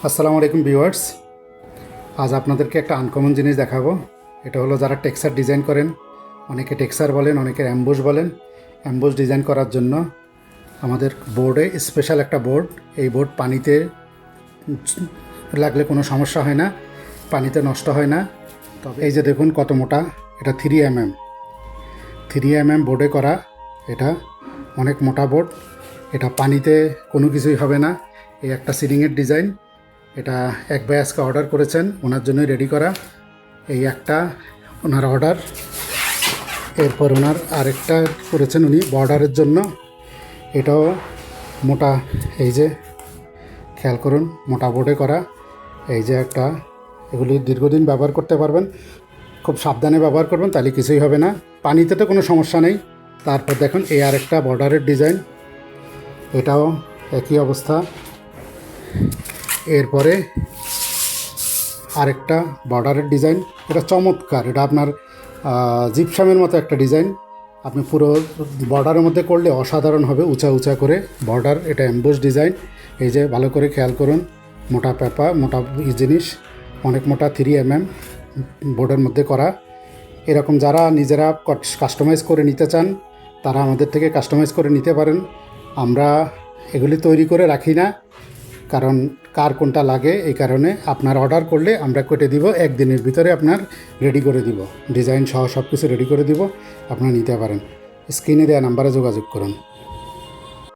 আসসালামু আলাইকুম ভিউয়ার্স। আজ আপনাদেরকে একটা আনকমন জিনিস দেখাবো। এটা হলো যারা টেক্সচার ডিজাইন করেন, অনেকে টেক্সচার বলেন, অনেকে অ্যাম্বুশ বলেন। অ্যাম্বুশ ডিজাইন করার জন্য আমাদের বোর্ডে স্পেশাল একটা বোর্ড। এই বোর্ড পানিতে লাগলে কোনো সমস্যা হয় না, পানিতে নষ্ট হয় না। তবে এই যে দেখুন কত মোটা, এটা 3mm বোর্ডে করা। এটা অনেক মোটা বোর্ড, এটা পানিতে কোনো কিছুই হবে না। এই একটা সিলিংয়ের ডিজাইন, এটা এক ভাই আজকে অর্ডার করেছেন, ওনার জন্যই রেডি করা। এই একটা ওনার অর্ডার, এরপর ওনার আরেকটা করেছেন উনি বর্ডারের জন্য। এটাও মোটা, এই যে খেয়াল করুন, মোটা বোর্ডে করা। এই যে একটা, এগুলি দীর্ঘদিন ব্যবহার করতে পারবেন, খুব সাবধানে ব্যবহার করবেন, তাহলে কিছুই হবে না। পানিতে তো কোনো সমস্যা নেই। তারপর দেখুন এই আরেকটা বর্ডারের ডিজাইন, এটাও একই অবস্থা। এরপরে আরেকটা বর্ডারের ডিজাইন, এটা চমৎকার, এটা আপনার জিপসামের মতো একটা ডিজাইন। আপনি পুরো বর্ডারের মধ্যে করলে অসাধারণ হবে, উঁচা উঁচা করে বর্ডার। এটা এমবোস ডিজাইন। এই যে ভালো করে খেয়াল করুন, মোটা পেপার, মোটা জিনিস, অনেক মোটা 3mm বোর্ডের মধ্যে করা। এরকম যারা নিজেরা কাস্টমাইজ করে নিতে চান, তারা আমাদের থেকে কাস্টমাইজ করে নিতে পারেন। আমরা এগুলি তৈরি করে রাখি না, কারণ কার কোনটা লাগে, এই কারণে আপনার অর্ডার করলে আমরা কেটে দিব, একদিনের ভিতরে আপনার রেডি করে দিব, ডিজাইন সহ সব কিছু রেডি করে দিব, আপনারা নিতে পারেন। স্ক্রিনে দেওয়া নাম্বারে যোগাযোগ করুন।